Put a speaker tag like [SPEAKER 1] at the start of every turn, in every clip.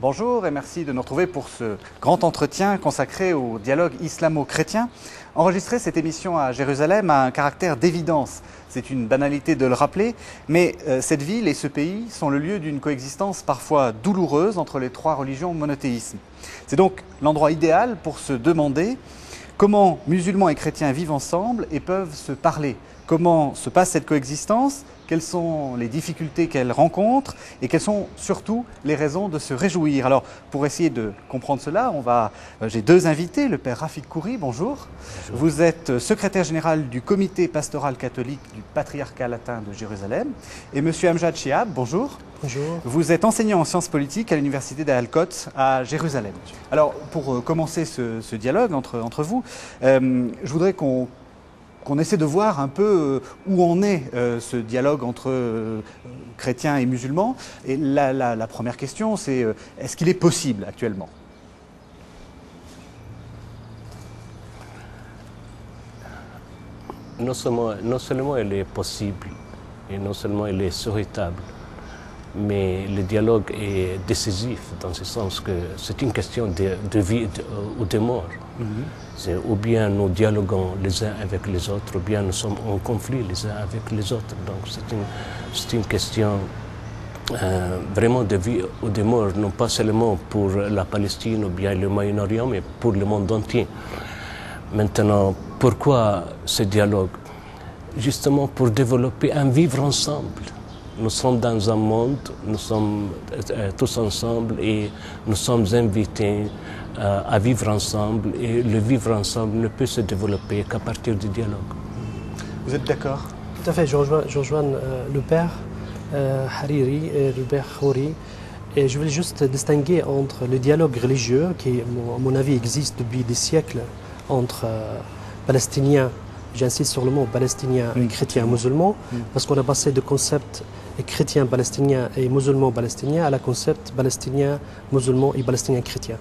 [SPEAKER 1] Bonjour et merci de nous retrouver pour ce grand entretien consacré au dialogue islamo-chrétien. Enregistrer cette émission à Jérusalem a un caractère d'évidence. C'est une banalité de le rappeler, mais cette ville et ce pays sont le lieu d'une coexistence parfois douloureuse entre les trois religions monothéistes. C'est donc l'endroit idéal pour se demander comment musulmans et chrétiens vivent ensemble et peuvent se parler. Comment se passe cette coexistence? Quelles sont les difficultés qu'elle rencontre et quelles sont surtout les raisons de se réjouir. Alors, pour essayer de comprendre cela, j'ai deux invités, le père Rafik Khoury, bonjour. Bonjour. Vous êtes secrétaire général du comité pastoral catholique du patriarcat latin de Jérusalem. Et monsieur Amjad Chehab, bonjour.
[SPEAKER 2] Bonjour.
[SPEAKER 1] Vous êtes enseignant en sciences politiques à l'université d'Al-Quds à Jérusalem. Alors, pour commencer ce dialogue entre vous, je voudrais qu'on essaie de voir un peu où en est ce dialogue entre chrétiens et musulmans. Et la première question, c'est est-ce qu'il est possible actuellement?
[SPEAKER 3] Non seulement il est possible, et non seulement il est souhaitable, mais le dialogue est décisif dans ce sens que c'est une question de vie ou de mort. Ou bien nous dialoguons les uns avec les autres, ou bien nous sommes en conflit les uns avec les autres. Donc c'est une question vraiment de vie ou de mort, non pas seulement pour la Palestine ou bien le Moyen-Orient, mais pour le monde entier. Maintenant, pourquoi ce dialogue? Justement pour développer un vivre ensemble. Nous sommes dans un monde, nous sommes tous ensemble et nous sommes invités à vivre ensemble, et le vivre ensemble ne peut se développer qu'à partir du dialogue.
[SPEAKER 1] Vous êtes d'accord?
[SPEAKER 2] Tout à fait, je rejoins le père Hariri et le père Khoury. Et je voulais juste distinguer entre le dialogue religieux qui, à mon avis, existe depuis des siècles entre Palestiniens, j'insiste sur le mot palestinien, chrétiens, musulmans, parce qu'on a passé de concepts chrétiens palestiniens et musulmans palestiniens à la concept palestinien, musulmans et palestiniens chrétiens.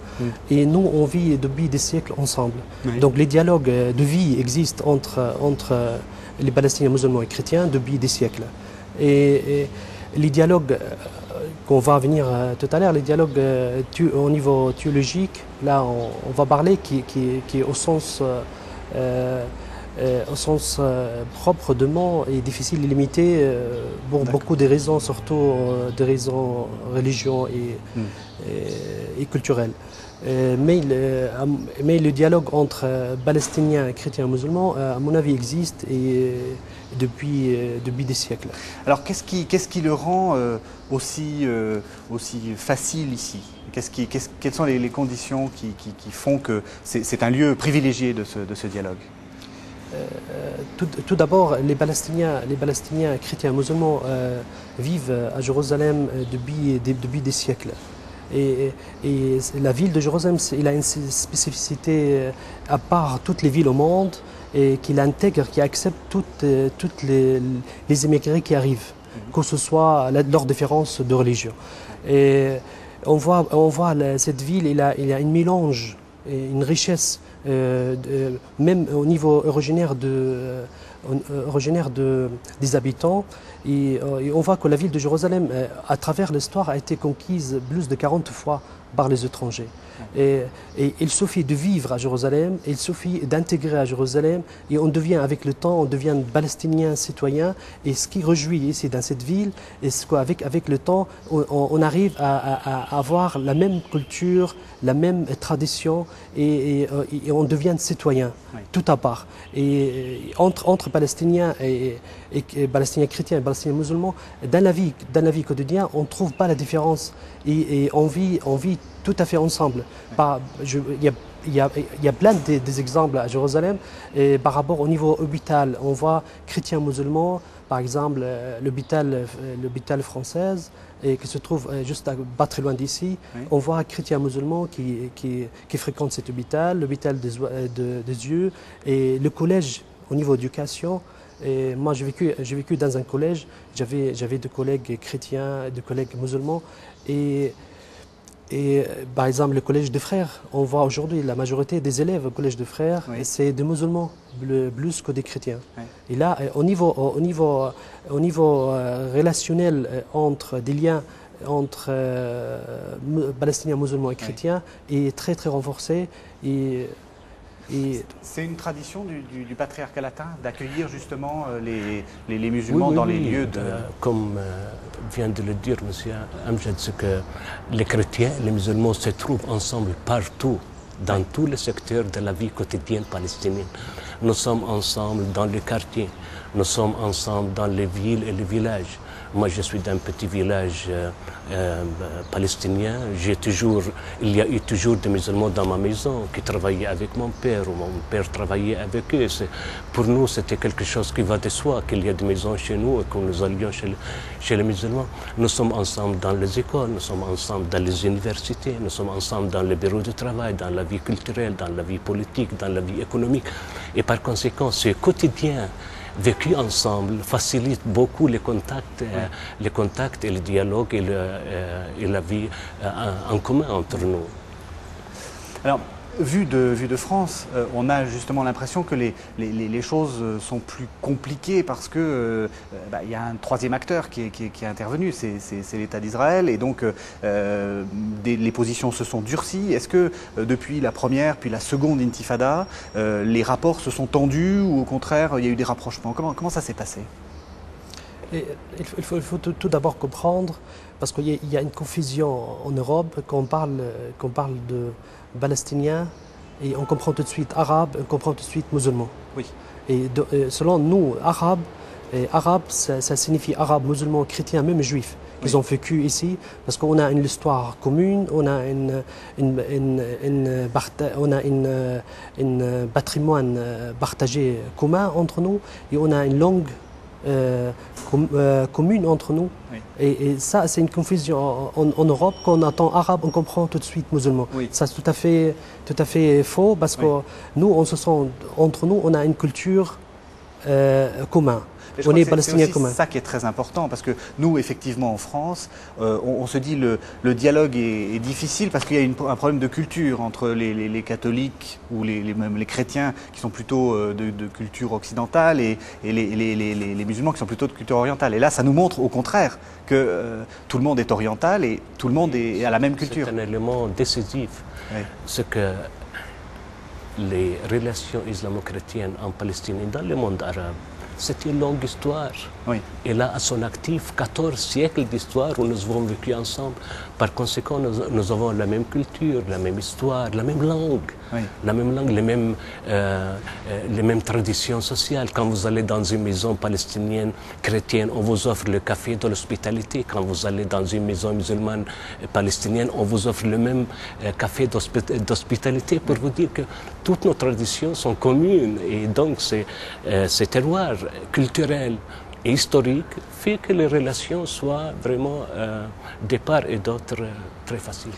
[SPEAKER 2] Et nous, on vit depuis des siècles ensemble. Donc les dialogues de vie existent entre les Palestiniens, musulmans et chrétiens depuis des siècles. Et les dialogues qu'on va venir tout à l'heure, les dialogues au niveau théologique, là on va parler qui est au sens propre de mot est difficile et limité pour beaucoup de raisons, surtout des raisons religieuses et culturelles. Mais le dialogue entre Palestiniens, chrétiens et musulmans, à mon avis, existe et depuis des siècles.
[SPEAKER 1] Alors qu'est-ce qui le rend aussi facile ici? Quelles sont les conditions qui font que c'est un lieu privilégié de ce dialogue?
[SPEAKER 2] Tout d'abord, les Palestiniens chrétiens et musulmans vivent à Jérusalem depuis des siècles. Et la ville de Jérusalem, il a une spécificité à part toutes les villes au monde et qu'il intègre, qui accepte toutes les immigrés qui arrivent, que ce soit leurs différences de religion. Et on voit cette ville, il a une mélange, une richesse. Même au niveau originaire des habitants, et on voit que la ville de Jérusalem, à travers l'histoire, a été conquise plus de 40 fois par les étrangers. Et il suffit de vivre à Jérusalem, il suffit d'intégrer à Jérusalem, et on devient avec le temps, on devient palestinien citoyen. Et ce qui réjouit ici dans cette ville, est qu'avec le temps, on arrive à avoir la même culture, la même tradition, et on devient citoyen, tout à part. Et entre Palestiniens et Palestiniens chrétiens et Palestiniens musulmans, dans la vie quotidienne, on ne trouve pas la différence, et on vit tout à fait ensemble. Il y a plein des exemples à Jérusalem, et par rapport au niveau hôpital, on voit chrétiens musulmans, par exemple l'hôpital français, et qui se trouve juste pas très loin d'ici. On voit chrétiens musulmans qui fréquentent cet hôpital, l'hôpital des yeux, et le collège au niveau éducation. Et moi, j'ai vécu dans un collège, j'avais des collègues chrétiens, des collègues musulmans, et par exemple, le collège des frères, on voit aujourd'hui la majorité des élèves au collège des frères, c'est des musulmans plus que des chrétiens. Et là, au niveau relationnel entre des liens entre Palestiniens, musulmans et chrétiens est très très renforcée.
[SPEAKER 1] C'est une tradition du patriarcat latin d'accueillir justement les musulmans dans les lieux de...
[SPEAKER 3] Comme vient de le dire M. Amjad, c'est que les chrétiens et les musulmans se trouvent ensemble partout, dans tous les secteurs de la vie quotidienne palestinienne. Nous sommes ensemble dans les quartiers, nous sommes ensemble dans les villes et les villages. Moi, je suis d'un petit village palestinien. Il y a eu toujours des musulmans dans ma maison qui travaillaient avec mon père, ou mon père travaillait avec eux. Pour nous, c'était quelque chose qui va de soi, qu'il y a des maisons chez nous et que nous allions chez les musulmans. Nous sommes ensemble dans les écoles, nous sommes ensemble dans les universités, nous sommes ensemble dans les bureaux de travail, dans la vie culturelle, dans la vie politique, dans la vie économique. Et par conséquent, ce quotidien vécu ensemble facilite beaucoup les contacts et le dialogue et la vie en commun entre nous.
[SPEAKER 1] Alors, vu de France, on a justement l'impression que les choses sont plus compliquées parce que y a un troisième acteur qui est intervenu, c'est l'État d'Israël, et donc les positions se sont durcies. Est-ce que depuis la première puis la seconde intifada, les rapports se sont tendus ou au contraire il y a eu des rapprochements? Comment ça s'est passé?
[SPEAKER 2] Il faut tout d'abord comprendre, parce qu'il y a une confusion en Europe quand on parle de Palestiniens, et on comprend tout de suite arabe, on comprend tout de suite musulman.
[SPEAKER 1] Oui.
[SPEAKER 2] Et selon nous, arabe, ça signifie arabe, musulman, chrétien, même juif. Ils ont vécu ici parce qu'on a une histoire commune, on a un patrimoine partagé commun entre nous, et on a une langue commune entre nous.
[SPEAKER 1] Oui.
[SPEAKER 2] Et ça, c'est une confusion en Europe. Quand on entend arabe, on comprend tout de suite musulman.
[SPEAKER 1] Oui.
[SPEAKER 2] Ça, c'est tout à fait faux, parce que nous, on se sent, entre nous, on a une culture commune. On est palestinien commun.
[SPEAKER 1] C'est ça qui est très important, parce que nous, effectivement, en France, on se dit le dialogue est difficile parce qu'il y a un problème de culture entre les catholiques ou même les chrétiens qui sont plutôt de culture occidentale et les musulmans qui sont plutôt de culture orientale. Et là, ça nous montre au contraire que tout le monde est oriental et tout le monde a la même culture.
[SPEAKER 3] C'est un élément décisif. Oui. C'est que les relations islamo-chrétiennes en Palestine et dans le monde arabe, c'est une longue histoire.
[SPEAKER 1] Oui.
[SPEAKER 3] Elle a à son actif 14 siècles d'histoire où nous avons vécu ensemble. Par conséquent, nous avons la même culture, la même histoire, la même langue.
[SPEAKER 1] Oui.
[SPEAKER 3] La même langue, les mêmes traditions sociales. Quand vous allez dans une maison palestinienne chrétienne, on vous offre le café de l'hospitalité. Quand vous allez dans une maison musulmane palestinienne, on vous offre le même café d'hospitalité pour vous dire que toutes nos traditions sont communes. Et donc, ces terroirs culturels et historiques fait que les relations soient vraiment de part et d'autre très faciles.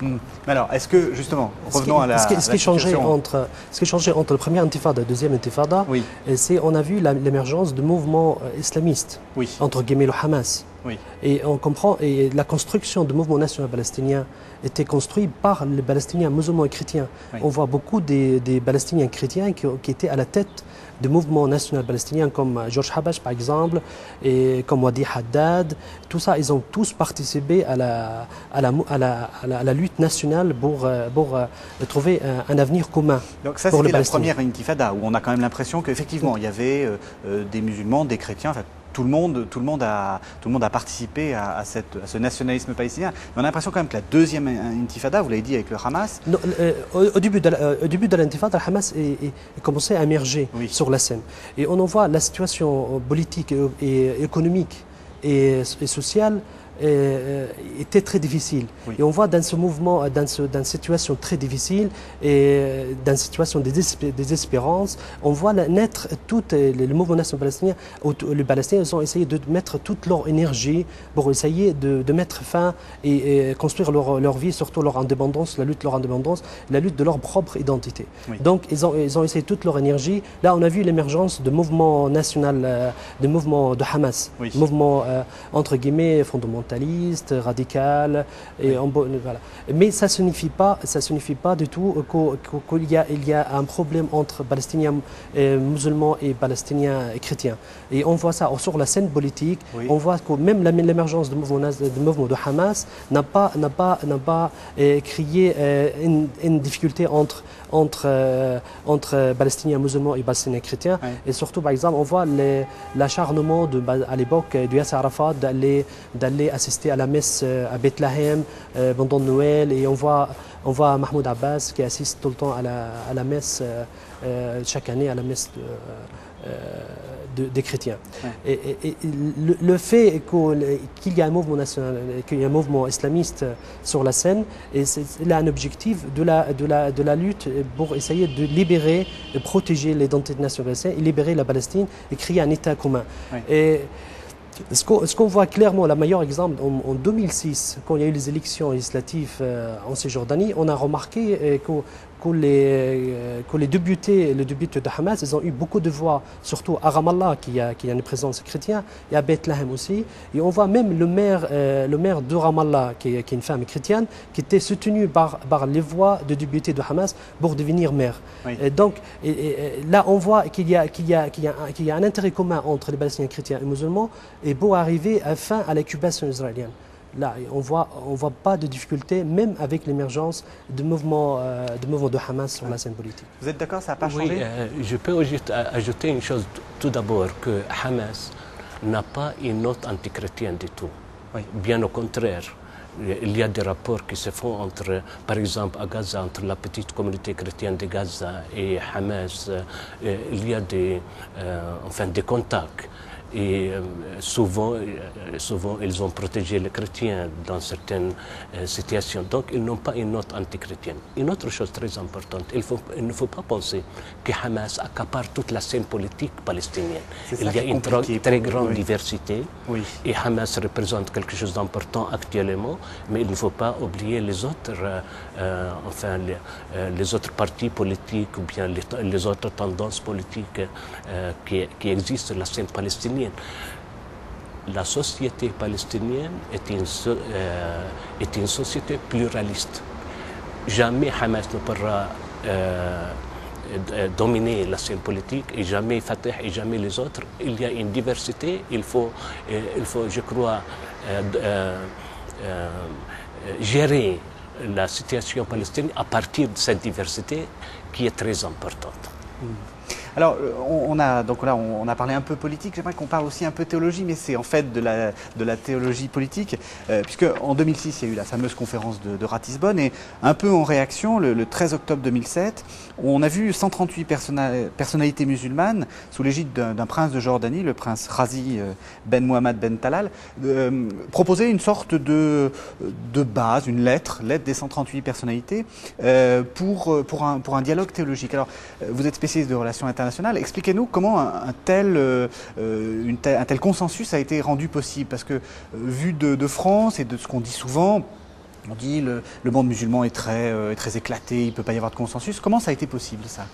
[SPEAKER 1] Mais alors, est-ce que, justement, revenons à la
[SPEAKER 2] ce qui changeait entre la première intifada et la deuxième intifada,
[SPEAKER 1] oui.
[SPEAKER 2] C'est on a vu l'émergence de mouvements islamistes,
[SPEAKER 1] oui.
[SPEAKER 2] entre guillemets le Hamas.
[SPEAKER 1] Oui.
[SPEAKER 2] Et on comprend, et la construction du mouvement national palestinien était construite par les Palestiniens musulmans et chrétiens. Oui. On voit beaucoup des Palestiniens chrétiens qui étaient à la tête du mouvement national palestinien, comme Georges Habash par exemple, et comme Wadi Haddad. Tout ça, ils ont tous participé à la lutte nationale pour trouver un avenir commun.
[SPEAKER 1] Donc ça, c'était la première intifada, où on a quand même l'impression qu'effectivement, il y avait des musulmans, des chrétiens, enfin, tout le monde a participé à ce nationalisme palestinien. Mais on a l'impression quand même que la deuxième intifada, vous l'avez dit avec le Hamas...
[SPEAKER 2] Non, au début de l'intifada, le Hamas est commencé à émerger sur la scène. Et on en voit la situation politique et économique et sociale était très difficile. Oui. Et on voit dans ce mouvement, dans une situation très difficile et dans une situation de désespérance, on voit naître tout le mouvement national palestinien. Les Palestiniens ont essayé de mettre toute leur énergie pour essayer de mettre fin et construire leur vie, surtout leur indépendance, la lutte de leur indépendance, la lutte de leur propre identité. Oui. Donc ils ont essayé toute leur énergie. Là, on a vu l'émergence de mouvements national, de mouvements de Hamas, mouvements entre guillemets fondamentaux, fondamentaliste, radical, et voilà. Mais ça signifie pas du tout qu'il y a un problème entre Palestiniens musulmans et Palestiniens chrétiens. Et on voit ça sur la scène politique. Oui. On voit que même l'émergence du mouvement de Hamas n'a pas créé une difficulté entre Palestiniens musulmans et Palestiniens chrétiens. Oui. Et surtout, par exemple, on voit l'acharnement à l'époque de Yasser Arafat d'aller assister à la messe à Bethléem pendant Noël. Et on voit Mahmoud Abbas qui assiste tout le temps à la messe, chaque année à la messe des chrétiens. Ouais. Et le fait qu'il y a un mouvement national, qu'il y a un mouvement islamiste sur la scène, et c'est là un objectif de la lutte pour essayer de libérer, de protéger l'identité nationale et libérer la Palestine et créer un État commun. Ouais. Et ce qu'on voit clairement, le meilleur exemple, en 2006, quand il y a eu les élections législatives en Cisjordanie, on a remarqué que les députés de Hamas, ils ont eu beaucoup de voix, surtout à Ramallah, qui a une présence chrétienne, et à Bethléem aussi. Et on voit même le maire de Ramallah, qui est une femme chrétienne, qui était soutenue par les voix de députés de Hamas pour devenir maire. Oui. Et donc, là, on voit qu'il y a un intérêt commun entre les Palestiniens chrétiens et musulmans, et pour arriver fin à l'occupation israélienne. Là, on voit pas de difficulté, même avec l'émergence du mouvement de Hamas sur la scène politique.
[SPEAKER 1] Vous êtes d'accord, ça n'a pas changé?
[SPEAKER 3] Je peux ajouter une chose tout d'abord, que Hamas n'a pas une note antichrétienne du tout. Oui. Bien au contraire. Il y a des rapports qui se font entre, par exemple, à Gaza, entre la petite communauté chrétienne de Gaza et Hamas. Il y a des contacts. Et souvent, ils ont protégé les chrétiens dans certaines situations. Donc, ils n'ont pas une note antichrétienne. Une autre chose très importante, il ne faut pas penser que Hamas accapare toute la scène politique palestinienne. Il y a une très grande diversité. Oui. Et Hamas représente quelque chose d'important actuellement, mais il ne faut pas oublier les autres, les autres partis politiques ou bien les autres tendances politiques qui existent sur la scène palestinienne. La société palestinienne est une société pluraliste. Jamais Hamas ne pourra dominer la scène politique, et jamais Fatah et jamais les autres. Il y a une diversité, il faut je crois, gérer la situation palestinienne à partir de cette diversité qui est très importante.
[SPEAKER 1] Alors, on a parlé un peu politique, j'aimerais qu'on parle aussi un peu théologie, mais c'est en fait de la théologie politique, puisque en 2006, il y a eu la fameuse conférence de Ratisbonne, et un peu en réaction, le 13 octobre 2007, on a vu 138 personnalités musulmanes, sous l'égide d'un prince de Jordanie, le prince Razi Ben Mohammed Ben Talal, proposer une sorte de base, une lettre des 138 personnalités, pour un dialogue théologique. Alors, vous êtes spécialiste de relations internationales. Expliquez-nous comment un tel consensus a été rendu possible. Parce que, vu de France et de ce qu'on dit souvent, on dit le monde musulman est très éclaté, il ne peut pas y avoir de consensus. Comment ça a été possible, ça?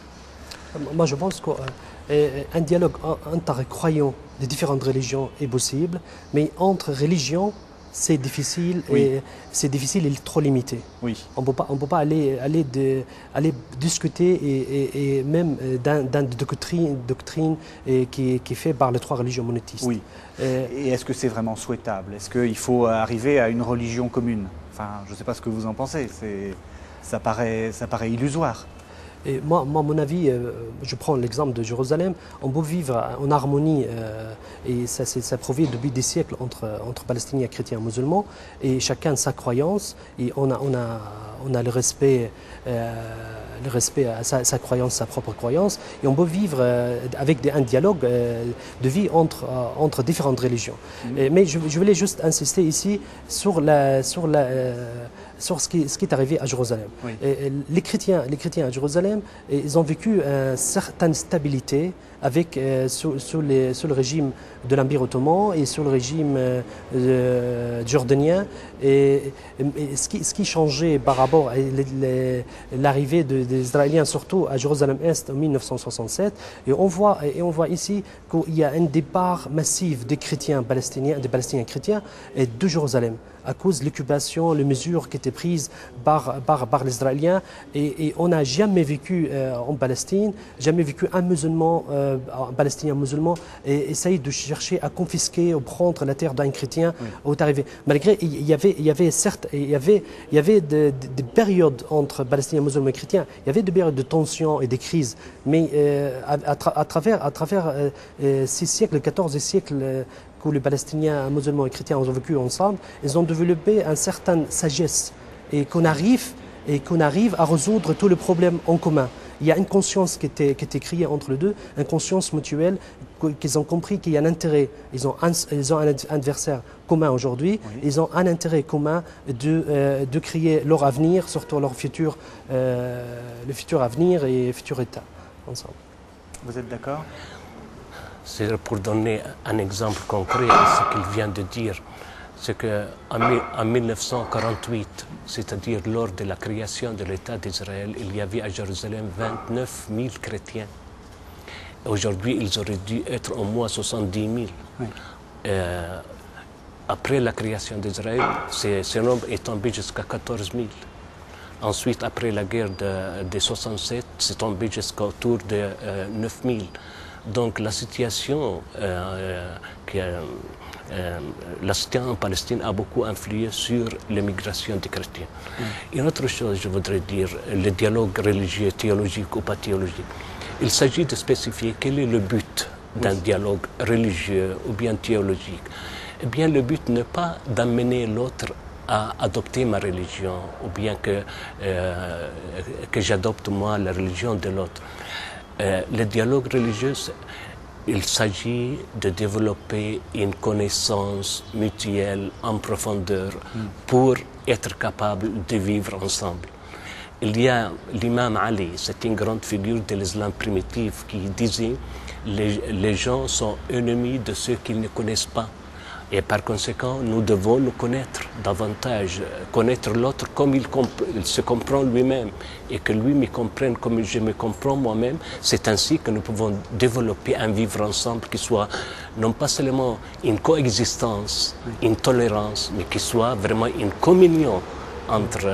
[SPEAKER 2] Moi, je pense qu'un dialogue entre croyants de différentes religions est possible, mais entre religions, c'est difficile, oui. Et c'est difficile et trop limité. Oui. On peut pas aller discuter et même d'une doctrine qui est faite par les trois religions monothéistes. Oui.
[SPEAKER 1] Et est-ce que c'est vraiment souhaitable? Est-ce qu'il faut arriver à une religion commune? Enfin, je ne sais pas ce que vous en pensez. Ça paraît illusoire.
[SPEAKER 2] Et moi, à mon avis, je prends l'exemple de Jérusalem, on peut vivre en harmonie, et ça provient depuis des siècles entre Palestiniens, chrétiens et musulmans, et chacun sa croyance, et on a le respect à sa croyance, sa propre croyance, et on peut vivre avec un dialogue de vie entre différentes religions. Mais je voulais juste insister ici sur ce qui est arrivé à Jérusalem. Oui. Les chrétiens à Jérusalem, ils ont vécu une certaine stabilité, sous le régime de l'Empire ottoman et sous le régime jordanien. Et ce qui changeait par rapport à l'arrivée des Israéliens, surtout à Jérusalem-Est en 1967, et on voit ici qu'il y a un départ massif des chrétiens palestiniens, des Palestiniens chrétiens, et de Jérusalem, à cause de l'occupation, les mesures qui étaient prises par les Israéliens. Et on n'a jamais vécu en Palestine, jamais vécu un musulman, un Palestinien musulman, et essayer de chercher à confisquer ou prendre la terre d'un chrétien au arrivé. Malgré, il y avait des périodes entre Palestiniens, musulmans et chrétiens, il y avait des périodes de tension et de crise, mais à travers ces siècles, 14 siècles, que les Palestiniens, musulmans et chrétiens ont vécu ensemble, ils ont développé une certaine sagesse et qu'on arrive à résoudre tous les problèmes en commun. Il y a une conscience qui était créée entre les deux, une conscience mutuelle, qu'ils ont compris qu'il y a un intérêt. Ils ont un adversaire commun aujourd'hui, ils ont un intérêt commun de créer leur avenir, surtout leur futur, le futur avenir et le futur État ensemble.
[SPEAKER 1] Vous êtes d'accord ?
[SPEAKER 3] C'est pour donner un exemple concret de ce qu'il vient de dire. C'est qu'en 1948, c'est-à-dire lors de la création de l'État d'Israël, il y avait à Jérusalem 29 000 chrétiens. Aujourd'hui, ils auraient dû être au moins 70 000. Oui. Après la création d'Israël, ce nombre est tombé jusqu'à 14 000. Ensuite, après la guerre de 67, c'est tombé jusqu'à autour de 9 000. Donc la situation en Palestine a beaucoup influé sur l'immigration des chrétiens. Une autre chose, je voudrais dire, le dialogue religieux, théologique ou pas théologique. Il s'agit de spécifier quel est le but d'un dialogue religieux ou bien théologique. Eh bien, le but n'est pas d'amener l'autre à adopter ma religion ou bien que j'adopte moi la religion de l'autre. Le dialogue religieux, il s'agit de développer une connaissance mutuelle en profondeur pour être capable de vivre ensemble. Il y a l'imam Ali, c'est une grande figure de l'islam primitif qui disait les gens sont ennemis de ceux qu'ils ne connaissent pas. Et par conséquent, nous devons nous connaître davantage, connaître l'autre comme il se comprend lui-même et que lui me comprenne comme je me comprends moi-même. C'est ainsi que nous pouvons développer un vivre ensemble qui soit non pas seulement une coexistence, une tolérance, mais qui soit vraiment une communion entre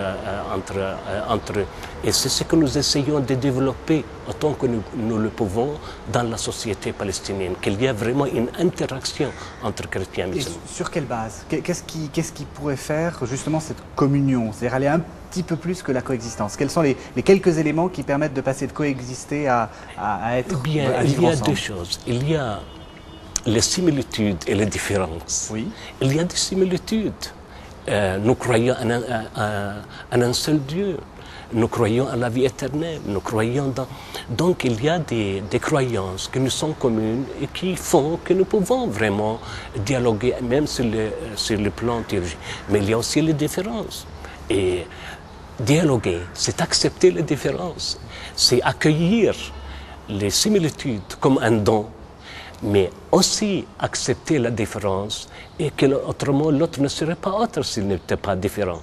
[SPEAKER 3] eux. Et c'est ce que nous essayons de développer autant que nous le pouvons dans la société palestinienne, qu'il y a vraiment une interaction entre chrétiens et musulmans.
[SPEAKER 1] Et sur quelle base ? Qu'est-ce qui pourrait faire justement cette communion ? C'est-à-dire aller un petit peu plus que la coexistence. Quels sont les quelques éléments qui permettent de passer de coexister à être
[SPEAKER 3] bien,
[SPEAKER 1] à vivre
[SPEAKER 3] il y a
[SPEAKER 1] ensemble ?
[SPEAKER 3] deux choses. Il y a les similitudes et les différences.
[SPEAKER 1] Oui.
[SPEAKER 3] Il y a des similitudes. Nous croyons en un seul Dieu. Nous croyons à la vie éternelle. Nous croyons dans... Donc il y a des croyances qui nous sont communes et qui font que nous pouvons vraiment dialoguer, même sur le plan théologique. Mais il y a aussi les différences. Et dialoguer, c'est accepter les différences. C'est accueillir les similitudes comme un don, mais aussi accepter la différence et que autrement l'autre ne serait pas autre s'il n'était pas différent.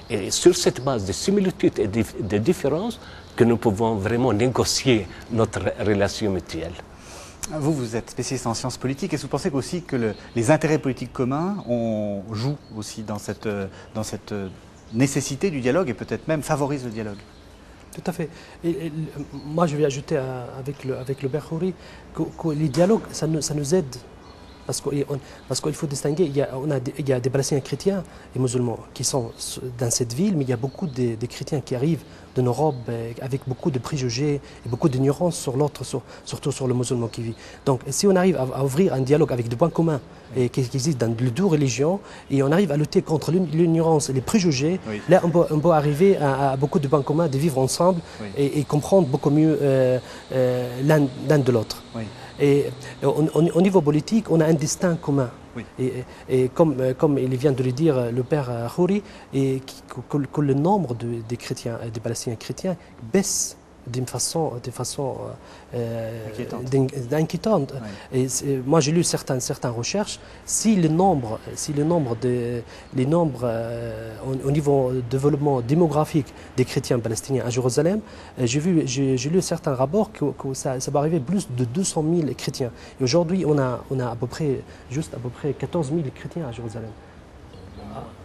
[SPEAKER 3] Et sur cette base de similitudes et de différences que nous pouvons vraiment négocier notre relation mutuelle.
[SPEAKER 1] Vous êtes spécialiste en sciences politiques. Est-ce que vous pensez aussi que les intérêts politiques communs jouent aussi dans cette nécessité du dialogue et peut-être même favorisent le dialogue ?
[SPEAKER 2] Tout à fait. Et moi, je vais ajouter avec le Berhouri que les dialogues, ça nous aide. Parce qu'il faut distinguer, il y a des Palestiniens chrétiens et musulmans qui sont dans cette ville, mais il y a beaucoup de chrétiens qui arrivent de l'Europe avec beaucoup de préjugés et beaucoup d'ignorance sur l'autre, surtout sur le musulman qui vit. Donc si on arrive à ouvrir un dialogue avec des points communs et qui existent dans les deux religions, et on arrive à lutter contre l'ignorance et les préjugés, oui. Là on peut arriver à beaucoup de points communs, de vivre ensemble, oui. et comprendre beaucoup mieux l'un de l'autre. Oui. Et au niveau politique, on a un destin commun. Oui. Et comme il vient de le dire le père Khouri, que le nombre des chrétiens, des Palestiniens chrétiens baisse d'une façon inquiétante.
[SPEAKER 1] Oui.
[SPEAKER 2] Et moi, j'ai lu certaines recherches. Si le nombre au niveau développement démographique des chrétiens palestiniens à Jérusalem, j'ai lu certains rapports que ça va arriver plus de 200 000 chrétiens. Et aujourd'hui, on a à peu près 14 000 chrétiens à Jérusalem.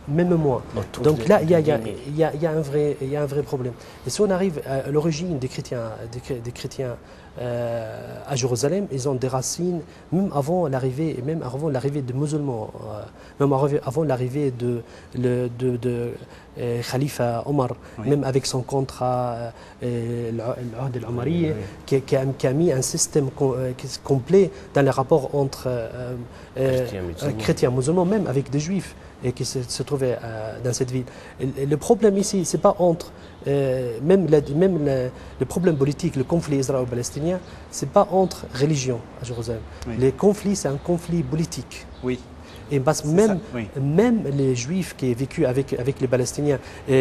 [SPEAKER 2] Même moins. Donc là, il y a un vrai problème. Et si on arrive à l'origine des chrétiens à Jérusalem, ils ont des racines même avant l'arrivée des musulmans, même avant l'arrivée de Khalifa Omar,
[SPEAKER 1] oui.
[SPEAKER 2] même avec son contrat l'Ahd al-Omari, qui a mis un système complet dans les rapports entre chrétiens et musulmans, même avec des juifs, et qui se trouvaient dans cette ville. Et le problème ici, c'est pas entre même le problème politique, le conflit israélo-palestinien, c'est pas entre religions à Jérusalem.
[SPEAKER 1] Oui.
[SPEAKER 2] Les conflits, c'est un conflit politique.
[SPEAKER 1] Oui.
[SPEAKER 2] Et parce même les juifs qui ont vécu avec les Palestiniens,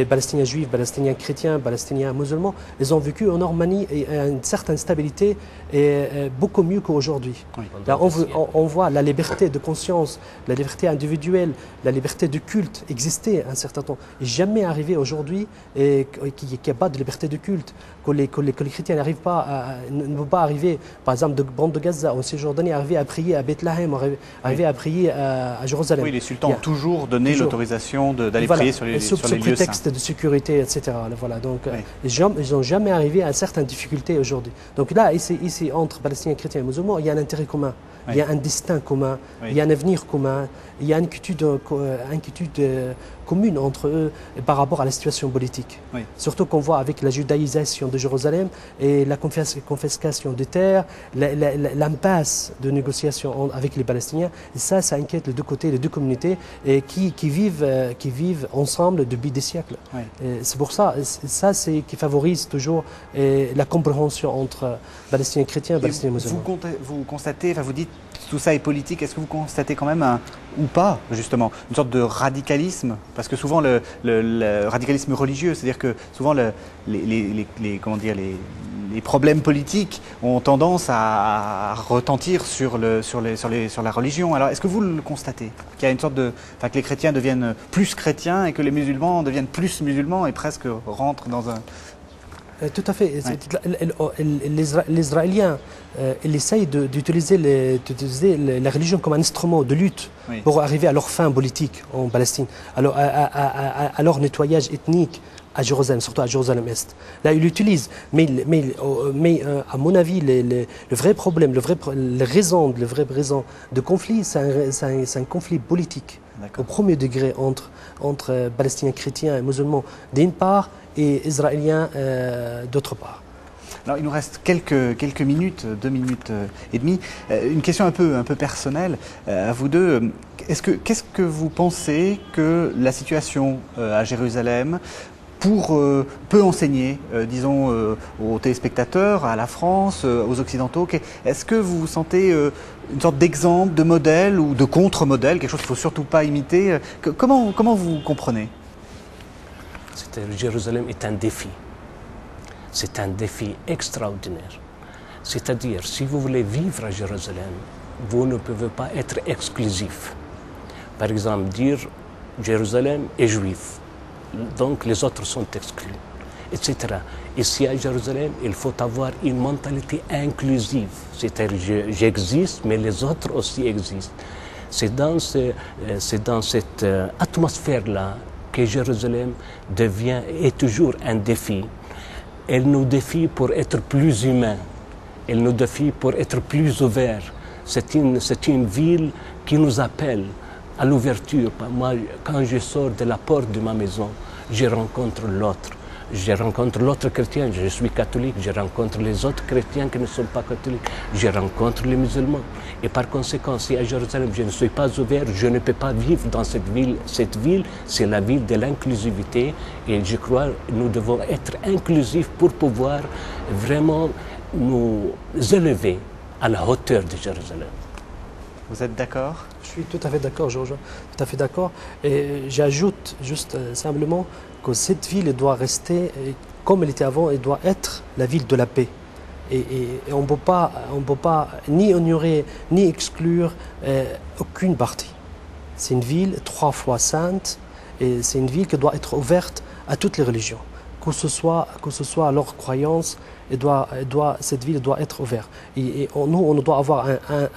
[SPEAKER 2] Palestiniens juifs, Palestiniens chrétiens, Palestiniens musulmans, ils ont vécu en harmonie et à une certaine stabilité et beaucoup mieux qu'aujourd'hui.
[SPEAKER 1] Oui.
[SPEAKER 2] Là, on voit la liberté de conscience, la liberté individuelle, la liberté de culte exister un certain temps. Et jamais arrivé aujourd'hui qu'il n'y a pas de liberté de culte, que les chrétiens ne peuvent pas arriver, par exemple, de bande de Gaza, en Cisjordanie, arriver à prier à Bethléem, arriver à prier à Jérusalem.
[SPEAKER 1] Oui, les sultans ont toujours donné l'autorisation d'aller prier sur les lieux saints.
[SPEAKER 2] Sous prétexte de sécurité, etc. Voilà, donc, ils n'ont jamais arrivé à certaines difficultés aujourd'hui. Donc là, ici, entre Palestiniens, chrétiens et musulmans, il y a un intérêt commun, il y a un destin commun, il y a un avenir commun, il y a une inquiétude commune entre eux par rapport à la situation politique.
[SPEAKER 1] Oui.
[SPEAKER 2] Surtout qu'on voit avec la judaïsation de Jérusalem et la confiscation des terres, l'impasse de négociation avec les Palestiniens. Et ça inquiète les deux côtés, les deux communautés et qui vivent ensemble depuis des siècles.
[SPEAKER 1] Oui.
[SPEAKER 2] C'est pour ça, c'est qui favorise toujours la compréhension entre Palestiniens chrétiens et Palestiniens musulmans.
[SPEAKER 1] Vous constatez, enfin vous dites tout ça est politique, est-ce que vous constatez quand même ou pas justement une sorte de radicalisme? Parce que souvent le radicalisme religieux, c'est-à-dire que souvent les problèmes politiques ont tendance à retentir sur la religion. Alors est-ce que vous le constatez? Qu'il y a une sorte que les chrétiens deviennent plus chrétiens et que les musulmans deviennent plus musulmans et presque rentrent dans un...
[SPEAKER 2] Tout à fait. Les Israéliens ils essayent d'utiliser la religion comme un instrument de lutte pour arriver à leur fin politique en Palestine, alors à leur nettoyage ethnique à Jérusalem, surtout à Jérusalem-Est. Là, ils l'utilisent. Mais à mon avis, le vrai problème, la vraie raison de conflit, c'est un conflit politique. Au premier degré entre Palestiniens chrétiens et musulmans d'une part et Israéliens d'autre part.
[SPEAKER 1] Alors, il nous reste quelques minutes, 2 minutes et demie. Une question un peu personnelle à vous deux. Qu'est-ce que vous pensez que la situation à Jérusalem peut enseigner, disons, aux téléspectateurs, à la France, aux Occidentaux? Est-ce que vous sentez une sorte d'exemple, de modèle ou de contre-modèle, quelque chose qu'il ne faut surtout pas imiter? Comment vous comprenez?
[SPEAKER 3] Jérusalem est un défi. C'est un défi extraordinaire. C'est-à-dire, si vous voulez vivre à Jérusalem, vous ne pouvez pas être exclusif. Par exemple, dire Jérusalem est juif, donc les autres sont exclus, etc. Ici à Jérusalem, il faut avoir une mentalité inclusive. C'est-à-dire, j'existe, mais les autres aussi existent. C'est dans cette atmosphère-là que Jérusalem est toujours un défi. Elle nous défie pour être plus humains. Elle nous défie pour être plus ouverts. C'est une ville qui nous appelle à l'ouverture. Moi, quand je sors de la porte de ma maison, je rencontre l'autre. Je rencontre l'autre chrétien, je suis catholique, je rencontre les autres chrétiens qui ne sont pas catholiques, je rencontre les musulmans. Et par conséquent, si à Jérusalem je ne suis pas ouvert, je ne peux pas vivre dans cette ville. Cette ville, c'est la ville de l'inclusivité et je crois que nous devons être inclusifs pour pouvoir vraiment nous élever à la hauteur de Jérusalem.
[SPEAKER 1] Vous êtes d'accord?
[SPEAKER 2] Je suis tout à fait d'accord, Georges, tout à fait d'accord. Et j'ajoute juste simplement que cette ville doit rester comme elle était avant, elle doit être la ville de la paix. Et on ne peut pas ni ignorer, ni exclure aucune partie. C'est une ville 3 fois sainte, et c'est une ville qui doit être ouverte à toutes les religions. Que ce soit leur croyance, cette ville doit être ouverte. Et nous, on doit avoir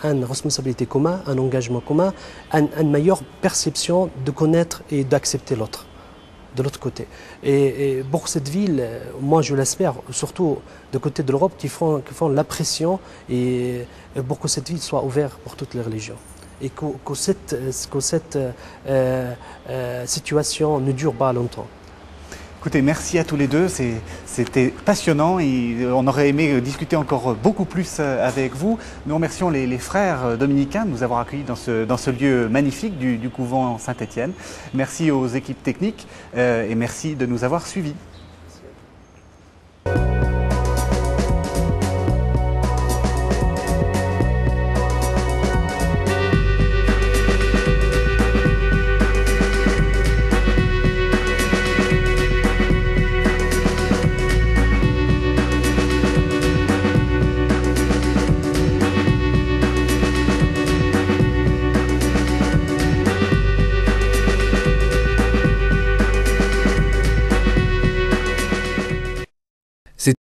[SPEAKER 2] une responsabilité commune, un engagement commun, une meilleure perception de connaître et d'accepter l'autre, de l'autre côté. Et pour cette ville, moi je l'espère, surtout de côté de l'Europe, qui font la pression et pour que cette ville soit ouverte pour toutes les religions. Et que cette situation ne dure pas longtemps.
[SPEAKER 1] Écoutez, merci à tous les deux, c'était passionnant et on aurait aimé discuter encore beaucoup plus avec vous. Nous remercions les frères dominicains de nous avoir accueillis dans ce lieu magnifique du couvent Saint-Étienne. Merci aux équipes techniques et merci de nous avoir suivis.